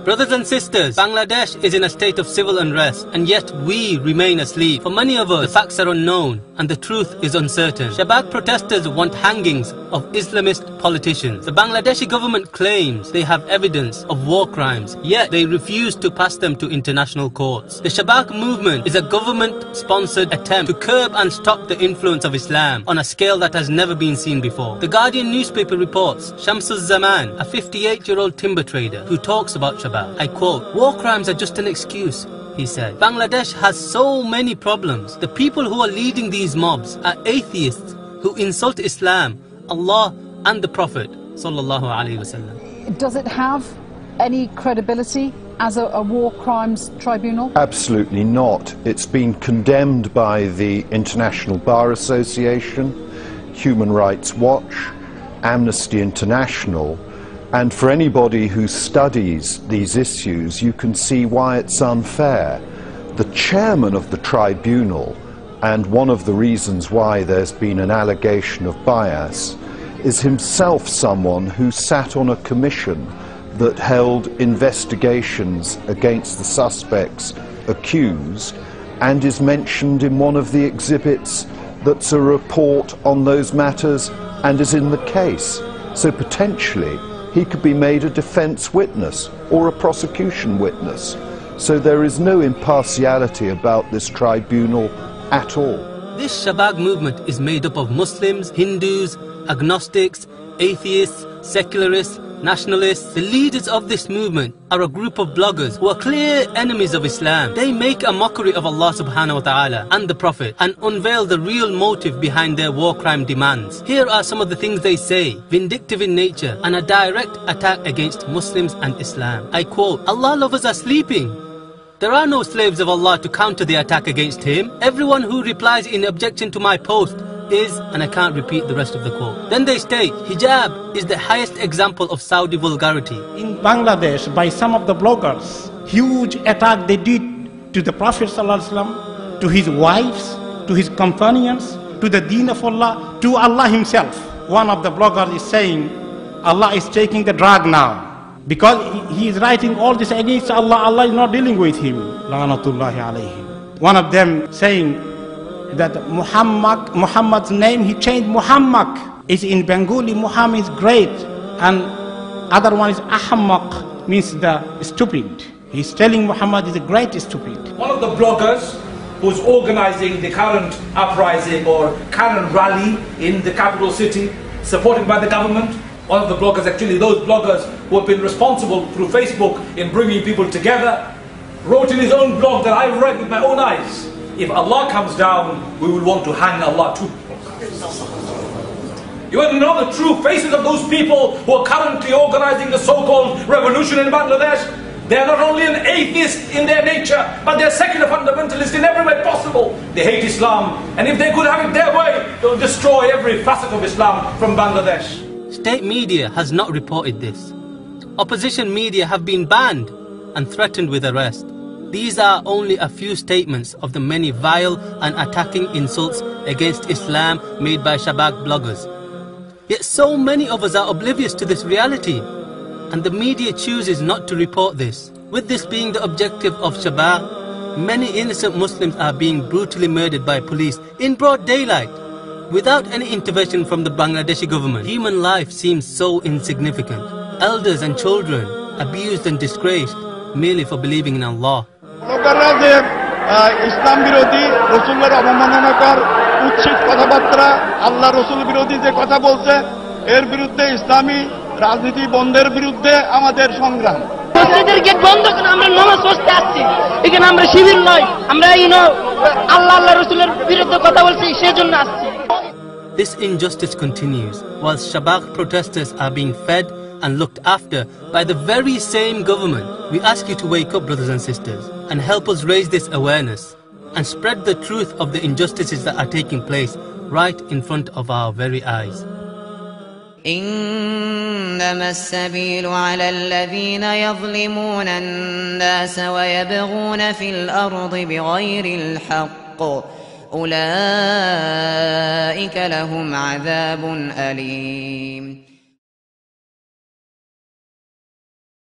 Brothers and sisters, Bangladesh is in a state of civil unrest, and yet we remain asleep. For many of us, the facts are unknown and the truth is uncertain. Shabak protesters want hangings of Islamist politicians. The Bangladeshi government claims they have evidence of war crimes, yet they refuse to pass them to international courts. The Shabak movement is a government-sponsored attempt to curb and stop the influence of Islam on a scale that has never been seen before. The Guardian newspaper reports Shamsul Zaman, a 58-year-old timber trader who talks about Shabak. I quote, "War crimes are just an excuse," he said. Bangladesh has so many problems. The people who are leading these mobs are atheists who insult Islam, Allah and the Prophet sallallahu alaihi wasallam. Does it have any credibility as a war crimes tribunal? Absolutely not. It's been condemned by the International Bar Association, Human Rights Watch, Amnesty International, and for anybody who studies these issues, you can see why it's unfair. The chairman of the tribunal, and one of the reasons why there's been an allegation of bias, is himself someone who sat on a commission that held investigations against the suspects accused, and is mentioned in one of the exhibits that's a report on those matters and is in the case. So potentially he could be made a defense witness or a prosecution witness. So there is no impartiality about this tribunal at all. This Shabak movement is made up of Muslims, Hindus, agnostics, atheists, secularists, nationalists. The leaders of this movement are a group of bloggers who are clear enemies of Islam. They make a mockery of Allah subhanahu wa ta'ala and the Prophet and unveil the real motive behind their war crime demands. Here are some of the things they say, vindictive in nature and a direct attack against Muslims and Islam. I quote, "Allah lovers are sleeping. There are no slaves of Allah to counter the attack against him. Everyone who replies in objection to my post is," and I can't repeat the rest of the quote. Then they state, "Hijab is the highest example of Saudi vulgarity." In Bangladesh, by some of the bloggers, huge attack they did to the Prophet ﷺ, to his wives, to his companions, to the deen of Allah, to Allah himself. One of the bloggers is saying, Allah is taking the drug now. Because he is writing all this against Allah, Allah is not dealing with him. La'natullahi alayhim. One of them saying that Muhammad's name, he changed Muhammad. Is in Bengali, Muhammad is great. And other one is Ahmaq, means the stupid. He's telling Muhammad is a great stupid. One of the bloggers who's organizing the current uprising or current rally in the capital city, supported by the government, one of the bloggers, actually those bloggers who have been responsible through Facebook in bringing people together, wrote in his own blog that I read with my own eyes, "If Allah comes down, we will want to hang Allah too." You want to know the true faces of those people who are currently organizing the so-called revolution in Bangladesh? They are not only an atheist in their nature, but they are secular fundamentalists in every way possible. They hate Islam, and if they could have it their way, they will destroy every facet of Islam from Bangladesh. State media has not reported this. Opposition media have been banned and threatened with arrest. These are only a few statements of the many vile and attacking insults against Islam made by Shabak bloggers. Yet so many of us are oblivious to this reality, and the media chooses not to report this. With this being the objective of Shabak, many innocent Muslims are being brutally murdered by police in broad daylight, without any intervention from the Bangladeshi government. Human life seems so insignificant. Elders and children abused and disgraced merely for believing in Allah. ব্লগাররা যে ইসলাম বিরোধী, রসুলের অবমাননাকর উচ্ছিষ্ট কথাবার্তা, আল্লাহ রসুল বিরোধী যে কথা বলছে, এর বিরুদ্ধে ইসলামী রাজনীতি বন্ধের বিরুদ্ধে আমাদের সংগ্রাম। মসজিদের গেট বন্ধ করে আমরা নামাজ পড়তে আসছি, এখানে আমরা শিবির নয়, আমরা আল্লাহ রসুলের বিরুদ্ধে কথা বলছি, সেজন্য আসছি। This injustice continues whilst Shabak protesters are being fed and looked after by the very same government. We ask you to wake up, brothers and sisters, and help us raise this awareness and spread the truth of the injustices that are taking place right in front of our very eyes. إنما السبيل على الذين يظلمون الناس ويبغون في الأرض بغير الحق أولئك لهم عذاب أليم